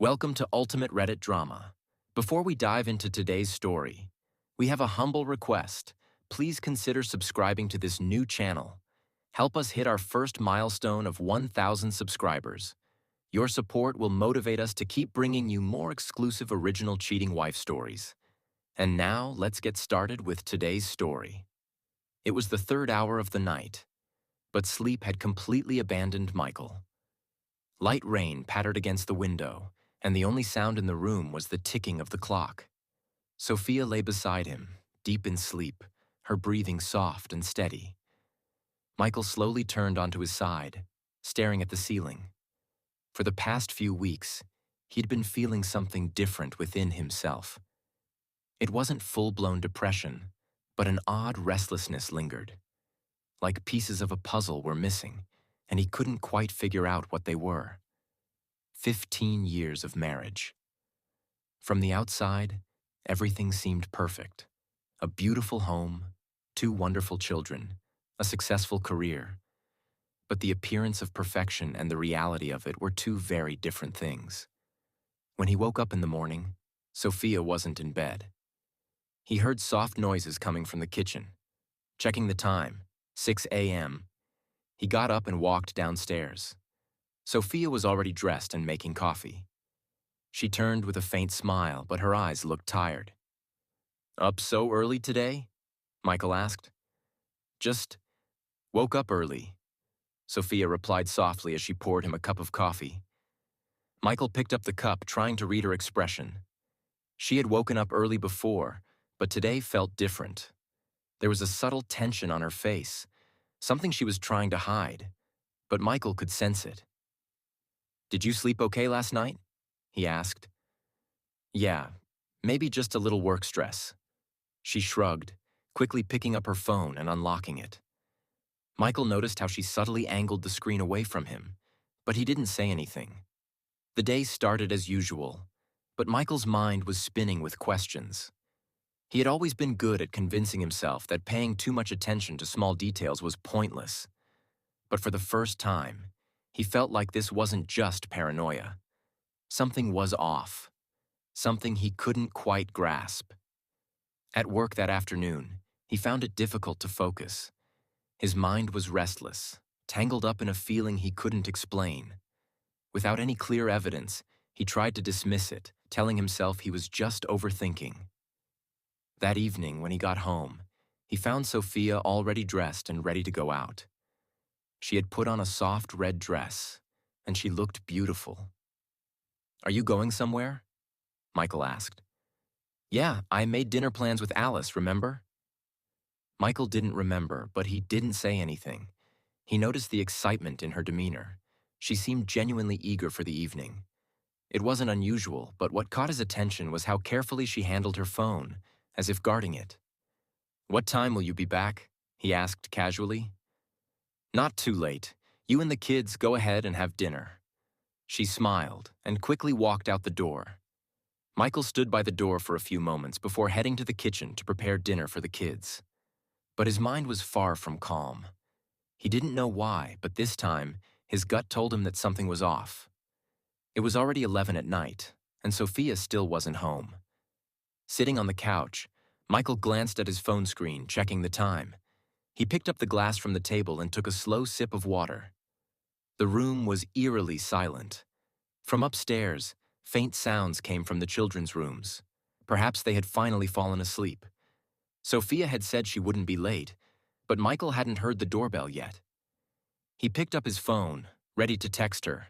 Welcome to Ultimate Reddit Drama. Before we dive into today's story, we have a humble request. Please consider subscribing to this new channel. Help us hit our first milestone of 1,000 subscribers. Your support will motivate us to keep bringing you more exclusive original cheating wife stories. And now, let's get started with today's story. It was the third hour of the night, but sleep had completely abandoned Michael. Light rain pattered against the window, and the only sound in the room was the ticking of the clock. Sophia lay beside him, deep in sleep, her breathing soft and steady. Michael slowly turned onto his side, staring at the ceiling. For the past few weeks, he'd been feeling something different within himself. It wasn't full-blown depression, but an odd restlessness lingered. Like pieces of a puzzle were missing, and he couldn't quite figure out what they were. 15 years of marriage. From the outside, everything seemed perfect. A beautiful home, 2 wonderful children, a successful career. But the appearance of perfection and the reality of it were 2 very different things. When he woke up in the morning, Sophia wasn't in bed. He heard soft noises coming from the kitchen. Checking the time, 6 a.m., he got up and walked downstairs. Sophia was already dressed and making coffee. She turned with a faint smile, but her eyes looked tired. "Up so early today?" Michael asked. "Just woke up early," Sophia replied softly as she poured him a cup of coffee. Michael picked up the cup, trying to read her expression. She had woken up early before, but today felt different. There was a subtle tension on her face, something she was trying to hide, but Michael could sense it. "Did you sleep okay last night?" he asked. "Yeah, maybe just a little work stress." She shrugged, quickly picking up her phone and unlocking it. Michael noticed how she subtly angled the screen away from him, but he didn't say anything. The day started as usual, but Michael's mind was spinning with questions. He had always been good at convincing himself that paying too much attention to small details was pointless. But for the first time, he felt like this wasn't just paranoia. Something was off. Something he couldn't quite grasp. At work that afternoon, he found it difficult to focus. His mind was restless, tangled up in a feeling he couldn't explain. Without any clear evidence, he tried to dismiss it, telling himself he was just overthinking. That evening, when he got home, he found Sophia already dressed and ready to go out. She had put on a soft red dress, and she looked beautiful. "Are you going somewhere?" Michael asked. "Yeah, I made dinner plans with Alice, remember?" Michael didn't remember, but he didn't say anything. He noticed the excitement in her demeanor. She seemed genuinely eager for the evening. It wasn't unusual, but what caught his attention was how carefully she handled her phone, as if guarding it. "What time will you be back?" he asked casually. "Not too late. You and the kids go ahead and have dinner." She smiled and quickly walked out the door. Michael stood by the door for a few moments before heading to the kitchen to prepare dinner for the kids. But his mind was far from calm. He didn't know why, but this time, his gut told him that something was off. It was already 11 at night, and Sophia still wasn't home. Sitting on the couch, Michael glanced at his phone screen, checking the time. He picked up the glass from the table and took a slow sip of water. The room was eerily silent. From upstairs, faint sounds came from the children's rooms. Perhaps they had finally fallen asleep. Sophia had said she wouldn't be late, but Michael hadn't heard the doorbell yet. He picked up his phone, ready to text her,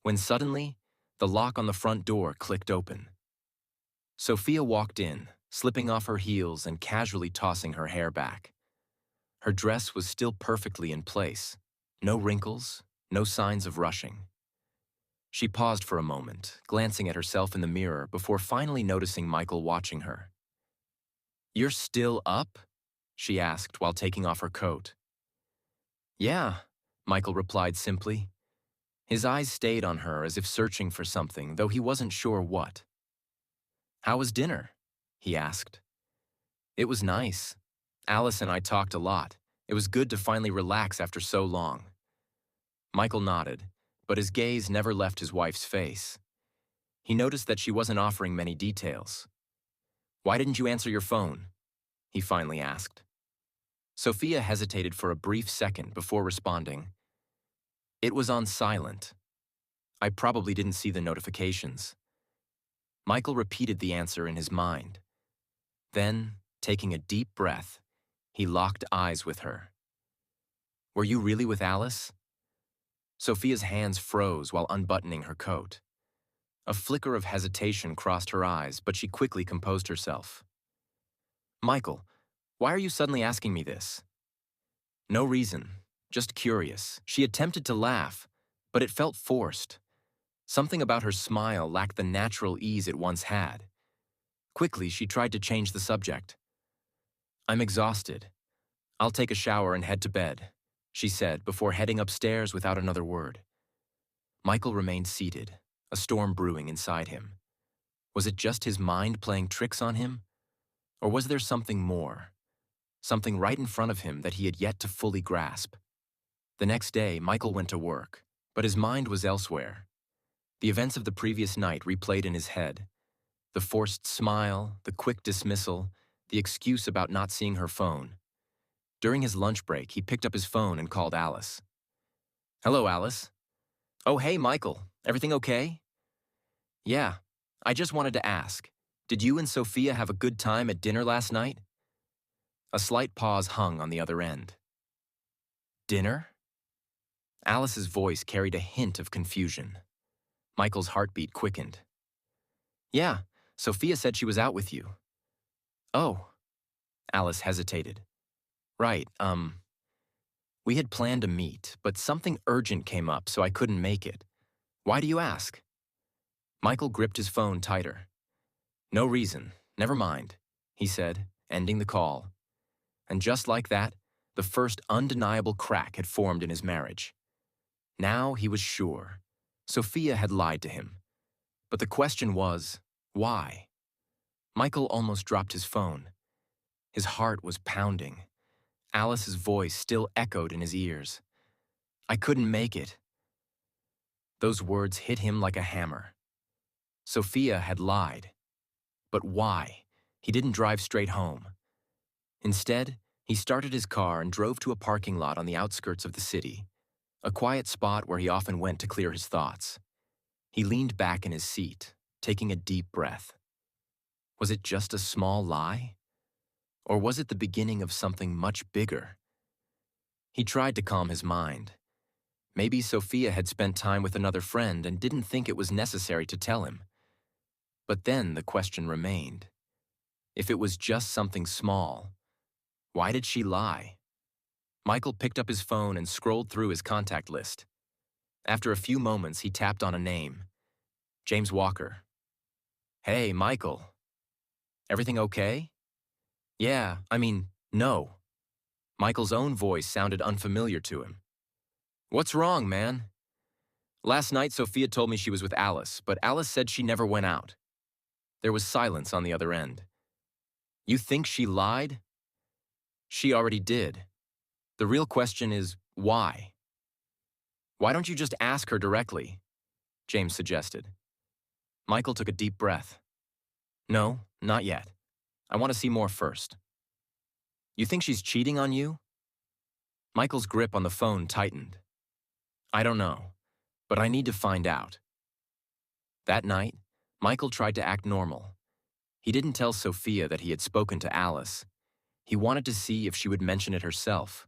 when suddenly, the lock on the front door clicked open. Sophia walked in, slipping off her heels and casually tossing her hair back. Her dress was still perfectly in place. No wrinkles, no signs of rushing. She paused for a moment, glancing at herself in the mirror before finally noticing Michael watching her. "You're still up?" she asked while taking off her coat. "Yeah," Michael replied simply. His eyes stayed on her as if searching for something, though he wasn't sure what. "How was dinner?" he asked. "It was nice. Alice and I talked a lot. It was good to finally relax after so long." Michael nodded, but his gaze never left his wife's face. He noticed that she wasn't offering many details. "Why didn't you answer your phone?" he finally asked. Sophia hesitated for a brief second before responding. "It was on silent. I probably didn't see the notifications." Michael repeated the answer in his mind. Then, taking a deep breath, he locked eyes with her. "Were you really with Alice?" Sophia's hands froze while unbuttoning her coat. A flicker of hesitation crossed her eyes, but she quickly composed herself. "Michael, why are you suddenly asking me this?" "No reason, just curious." She attempted to laugh, but it felt forced. Something about her smile lacked the natural ease it once had. Quickly, she tried to change the subject. "I'm exhausted. I'll take a shower and head to bed," she said before heading upstairs without another word. Michael remained seated, a storm brewing inside him. Was it just his mind playing tricks on him? Or was there something more? Something right in front of him that he had yet to fully grasp? The next day, Michael went to work, but his mind was elsewhere. The events of the previous night replayed in his head. The forced smile, the quick dismissal, the excuse about not seeing her phone. During his lunch break, he picked up his phone and called Alice. "Hello, Alice." "Oh, hey, Michael. Everything okay?" "Yeah. I just wanted to ask, did you and Sophia have a good time at dinner last night?" A slight pause hung on the other end. "Dinner?" Alice's voice carried a hint of confusion. Michael's heartbeat quickened. "Yeah, Sophia said she was out with you." "Oh." Alice hesitated. "Right, we had planned to meet, but something urgent came up, so I couldn't make it. Why do you ask?" Michael gripped his phone tighter. "No reason. Never mind," he said, ending the call. And just like that, the first undeniable crack had formed in his marriage. Now he was sure. Sophia had lied to him. But the question was, why? Michael almost dropped his phone. His heart was pounding. Alice's voice still echoed in his ears. "I couldn't make it." Those words hit him like a hammer. Sophia had lied. But why? He didn't drive straight home. Instead, he started his car and drove to a parking lot on the outskirts of the city, a quiet spot where he often went to clear his thoughts. He leaned back in his seat, taking a deep breath. Was it just a small lie? Or was it the beginning of something much bigger? He tried to calm his mind. Maybe Sophia had spent time with another friend and didn't think it was necessary to tell him. But then the question remained. If it was just something small, why did she lie? Michael picked up his phone and scrolled through his contact list. After a few moments, he tapped on a name. James Walker. "Hey, Michael. Everything okay?" "Yeah, no." Michael's own voice sounded unfamiliar to him. "What's wrong, man?" "Last night, Sophia told me she was with Alice, but Alice said she never went out." There was silence on the other end. "You think she lied?" "She already did. The real question is, why?" "Why don't you just ask her directly?" James suggested. Michael took a deep breath. "No, not yet. I want to see more first." "You think she's cheating on you?" Michael's grip on the phone tightened. "I don't know, but I need to find out." That night, Michael tried to act normal. He didn't tell Sophia that he had spoken to Alice. He wanted to see if she would mention it herself.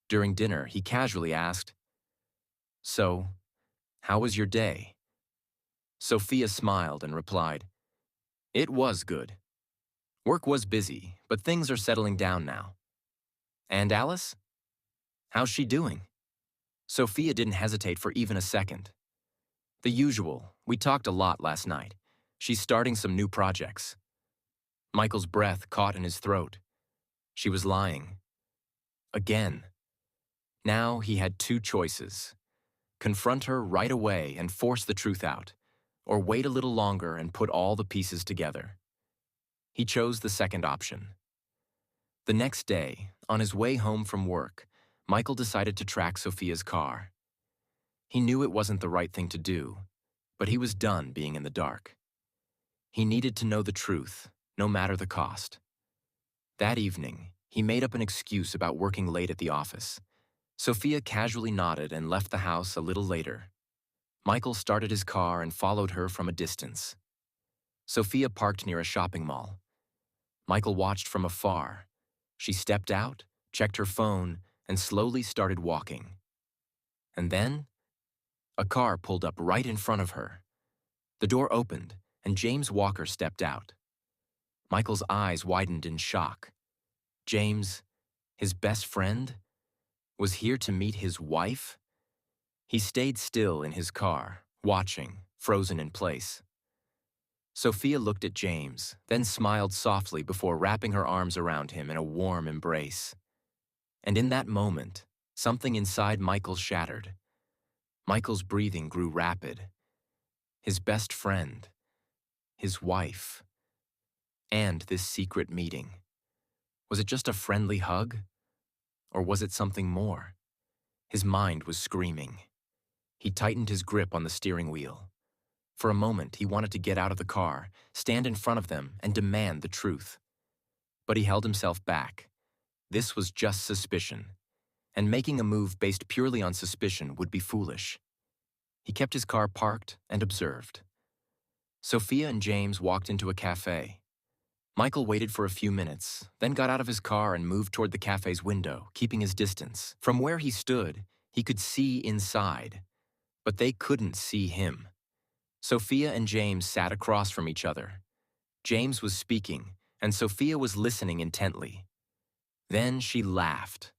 During dinner, he casually asked, "So, how was your day?" Sophia smiled and replied, "It was good. Work was busy, but things are settling down now." "And Alice? How's she doing?" Sophia didn't hesitate for even a second. "The usual. We talked a lot last night. She's starting some new projects." Michael's breath caught in his throat. She was lying. Again. Now he had two choices. Confront her right away and force the truth out, or wait a little longer and put all the pieces together. He chose the second option. The next day, on his way home from work, Michael decided to track Sophia's car. He knew it wasn't the right thing to do, But he was done being in the dark. He needed to know the truth, no matter the cost. That evening, he made up an excuse about working late at the office. Sophia casually nodded and left the house a little later. Michael started his car and followed her from a distance. Sophia parked near a shopping mall. Michael watched from afar. She stepped out, checked her phone, and slowly started walking. And then, a car pulled up right in front of her. The door opened, and James Walker stepped out. Michael's eyes widened in shock. James, his best friend, was here to meet his wife? He stayed still in his car, watching, frozen in place. Sophia looked at James, then smiled softly before wrapping her arms around him in a warm embrace. And in that moment, something inside Michael shattered. Michael's breathing grew rapid. His best friend, his wife, and this secret meeting. Was it just a friendly hug? Or was it something more? His mind was screaming. He tightened his grip on the steering wheel. For a moment, he wanted to get out of the car, stand in front of them, and demand the truth. But he held himself back. This was just suspicion, and making a move based purely on suspicion would be foolish. He kept his car parked and observed. Sophia and James walked into a cafe. Michael waited for a few minutes, then got out of his car and moved toward the cafe's window, keeping his distance. From where he stood, he could see inside, but they couldn't see him. Sophia and James sat across from each other. James was speaking, and Sophia was listening intently. Then she laughed.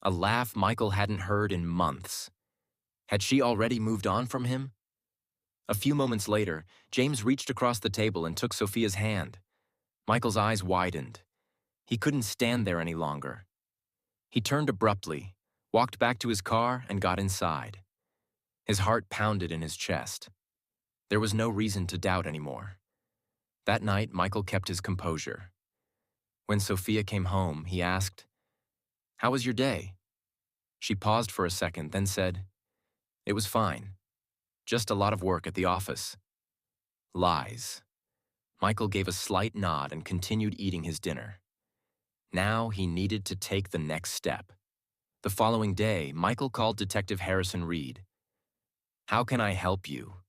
A laugh Michael hadn't heard in months. Had she already moved on from him? A few moments later, James reached across the table and took Sophia's hand. Michael's eyes widened. He couldn't stand there any longer. He turned abruptly, walked back to his car, and got inside. His heart pounded in his chest. There was no reason to doubt anymore. That night, Michael kept his composure. When Sophia came home, he asked, "How was your day?" She paused for a second, then said, "It was fine. Just a lot of work at the office." Lies. Michael gave a slight nod and continued eating his dinner. Now he needed to take the next step. The following day, Michael called Detective Harrison Reed. "How can I help you?"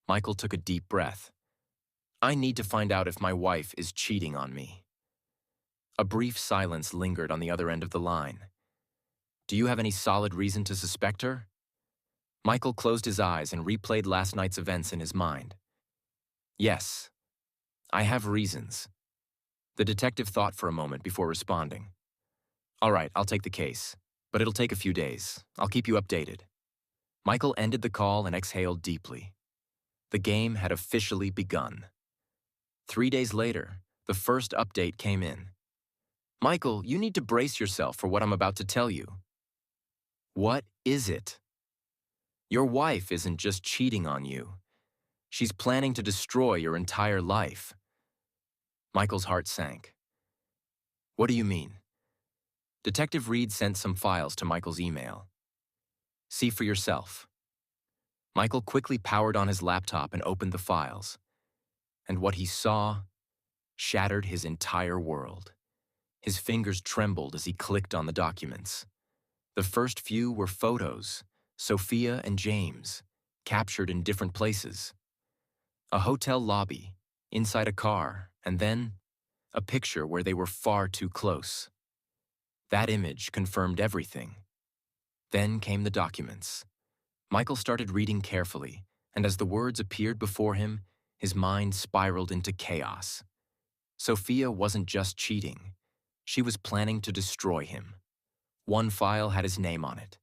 Michael took a deep breath. "I need to find out if my wife is cheating on me." A brief silence lingered on the other end of the line. "Do you have any solid reason to suspect her?" Michael closed his eyes and replayed last night's events in his mind. "Yes, I have reasons." The detective thought for a moment before responding. "All right, I'll take the case, but it'll take a few days. I'll keep you updated." Michael ended the call and exhaled deeply. The game had officially begun. 3 days later, the first update came in. "Michael, you need to brace yourself for what I'm about to tell you." "What is it?" "Your wife isn't just cheating on you. She's planning to destroy your entire life." Michael's heart sank. "What do you mean?" Detective Reed sent some files to Michael's email. "See for yourself." Michael quickly powered on his laptop and opened the files. And what he saw shattered his entire world. His fingers trembled as he clicked on the documents. The first few were photos, Sophia and James, captured in different places. A hotel lobby, inside a car, and then a picture where they were far too close. That image confirmed everything. Then came the documents. Michael started reading carefully, and as the words appeared before him, his mind spiraled into chaos. Sophia wasn't just cheating. She was planning to destroy him. One file had his name on it.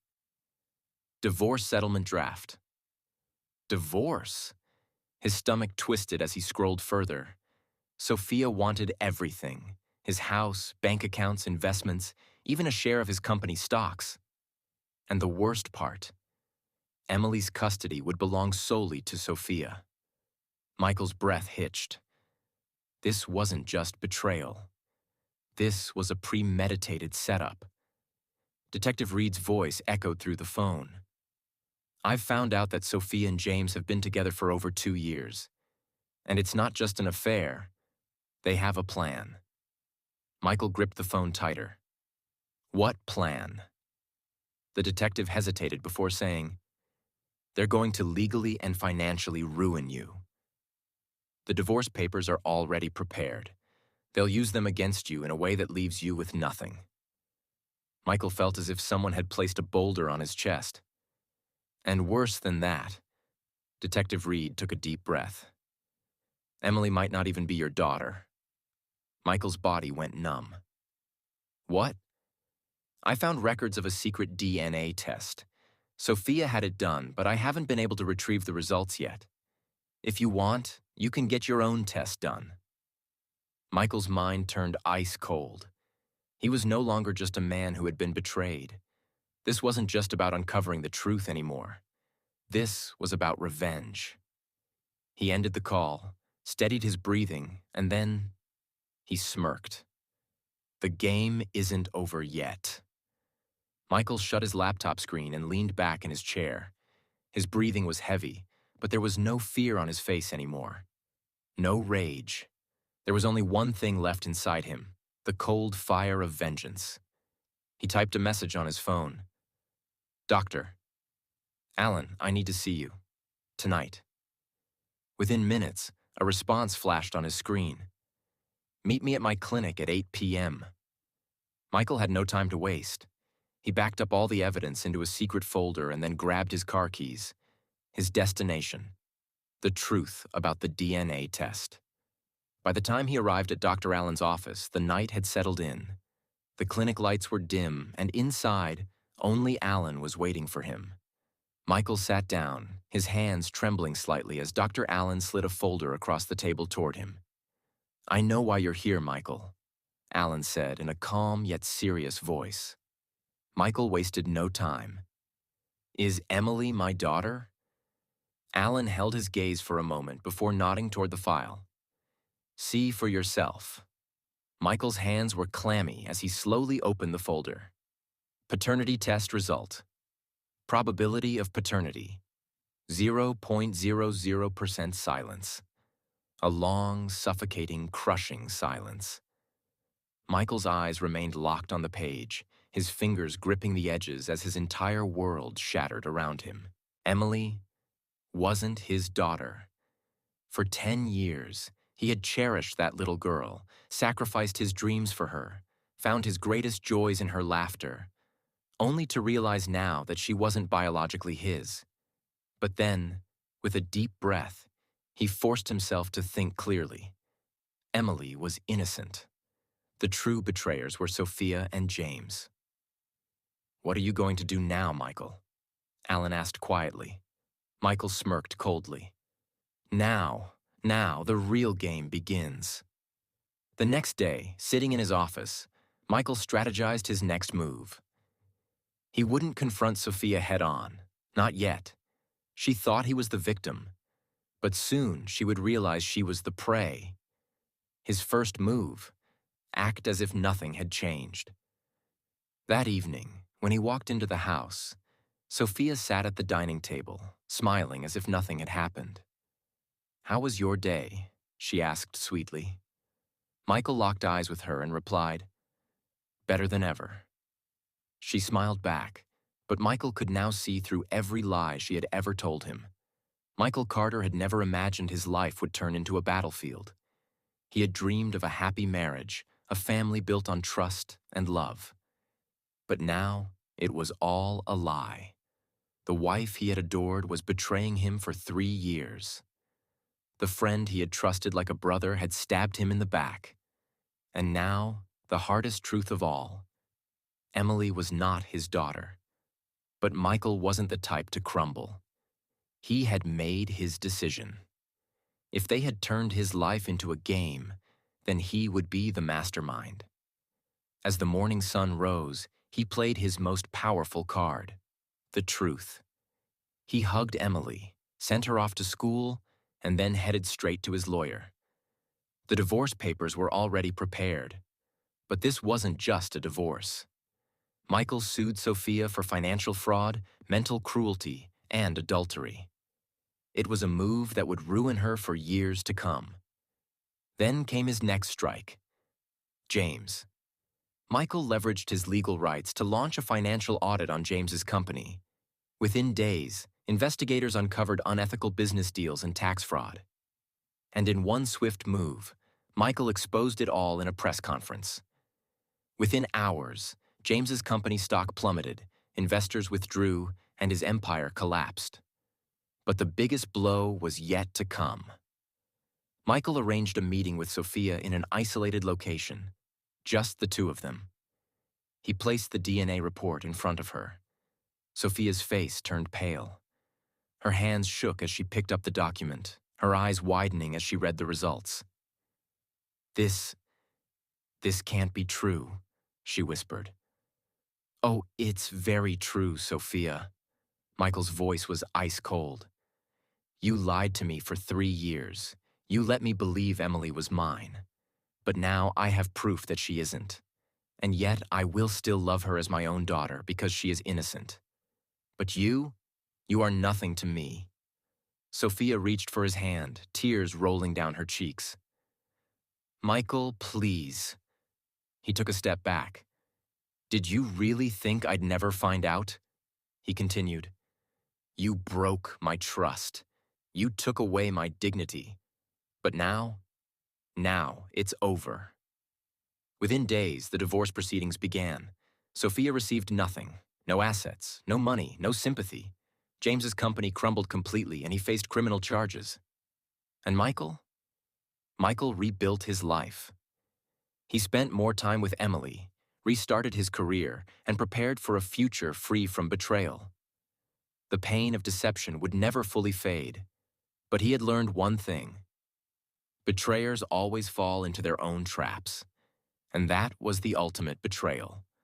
Divorce settlement draft. Divorce? His stomach twisted as he scrolled further. Sophia wanted everything: his house, bank accounts, investments, even a share of his company's stocks. And the worst part, Emily's custody would belong solely to Sophia. Michael's breath hitched. This wasn't just betrayal. This was a premeditated setup. Detective Reed's voice echoed through the phone. I've found out that Sophia and James have been together for over 2 years. And it's not just an affair. They have a plan. Michael gripped the phone tighter. What plan? The detective hesitated before saying, they're going to legally and financially ruin you. The divorce papers are already prepared. They'll use them against you in a way that leaves you with nothing. Michael felt as if someone had placed a boulder on his chest. And worse than that, Detective Reed took a deep breath. Emily might not even be your daughter. Michael's body went numb. What? I found records of a secret DNA test. Sophia had it done, but I haven't been able to retrieve the results yet. If you want, you can get your own test done. Michael's mind turned ice cold. He was no longer just a man who had been betrayed. This wasn't just about uncovering the truth anymore. This was about revenge. He ended the call, steadied his breathing, and then he smirked. The game isn't over yet. Michael shut his laptop screen and leaned back in his chair. His breathing was heavy, but there was no fear on his face anymore. No rage. There was only one thing left inside him, the cold fire of vengeance. He typed a message on his phone. Doctor, Alan, I need to see you. Tonight. Within minutes, a response flashed on his screen. Meet me at my clinic at 8 p.m. Michael had no time to waste. He backed up all the evidence into a secret folder and then grabbed his car keys. His destination. The truth about the DNA test. By the time he arrived at Dr. Allen's office, the night had settled in. The clinic lights were dim, and inside, only Allen was waiting for him. Michael sat down, his hands trembling slightly as Dr. Allen slid a folder across the table toward him. I know why you're here, Michael, Allen said in a calm yet serious voice. Michael wasted no time. Is Emily my daughter? Allen held his gaze for a moment before nodding toward the file. See for yourself. Michael's hands were clammy as he slowly opened the folder. Paternity test result. Probability of paternity. 0.00% silence. A long, suffocating, crushing silence. Michael's eyes remained locked on the page, his fingers gripping the edges as his entire world shattered around him. Emily wasn't his daughter. For 10 years, he had cherished that little girl, sacrificed his dreams for her, found his greatest joys in her laughter, only to realize now that she wasn't biologically his. But then, with a deep breath, he forced himself to think clearly. Emily was innocent. The true betrayers were Sophia and James. What are you going to do now, Michael? Allen asked quietly. Michael smirked coldly. Now, the real game begins. The next day, sitting in his office, Michael strategized his next move. He wouldn't confront Sophia head-on, not yet. She thought he was the victim, but soon she would realize she was the prey. His first move, act as if nothing had changed. That evening, when he walked into the house, Sophia sat at the dining table, smiling as if nothing had happened. How was your day? She asked sweetly. Michael locked eyes with her and replied, better than ever. She smiled back, but Michael could now see through every lie she had ever told him. Michael Carter had never imagined his life would turn into a battlefield. He had dreamed of a happy marriage, a family built on trust and love. But now, it was all a lie. The wife he had adored was betraying him for 3 years. The friend he had trusted like a brother had stabbed him in the back. And now, the hardest truth of all, Emily was not his daughter. But Michael wasn't the type to crumble. He had made his decision. If they had turned his life into a game, then he would be the mastermind. As the morning sun rose, he played his most powerful card, the truth. He hugged Emily, sent her off to school, and then headed straight to his lawyer. The divorce papers were already prepared, but this wasn't just a divorce. Michael sued Sophia for financial fraud, mental cruelty, and adultery. It was a move that would ruin her for years to come. Then came his next strike. James. Michael leveraged his legal rights to launch a financial audit on James's company. Within days, investigators uncovered unethical business deals and tax fraud. And in one swift move, Michael exposed it all in a press conference. Within hours, James's company stock plummeted, investors withdrew, and his empire collapsed. But the biggest blow was yet to come. Michael arranged a meeting with Sophia in an isolated location, just the two of them. He placed the DNA report in front of her. Sophia's face turned pale. Her hands shook as she picked up the document, her eyes widening as she read the results. This can't be true," she whispered. "Oh, it's very true, Sophia." Michael's voice was ice cold. "You lied to me for 3 years. You let me believe Emily was mine. But now I have proof that she isn't. And yet I will still love her as my own daughter because she is innocent. But you are nothing to me." Sophia reached for his hand, tears rolling down her cheeks. "Michael, please." He took a step back. "Did you really think I'd never find out?" He continued. "You broke my trust. You took away my dignity. But now it's over." Within days, the divorce proceedings began. Sophia received nothing, no assets, no money, no sympathy. James's company crumbled completely and he faced criminal charges. And Michael? Michael rebuilt his life. He spent more time with Emily, restarted his career, and prepared for a future free from betrayal. The pain of deception would never fully fade, but he had learned one thing. Betrayers always fall into their own traps, and that was the ultimate betrayal.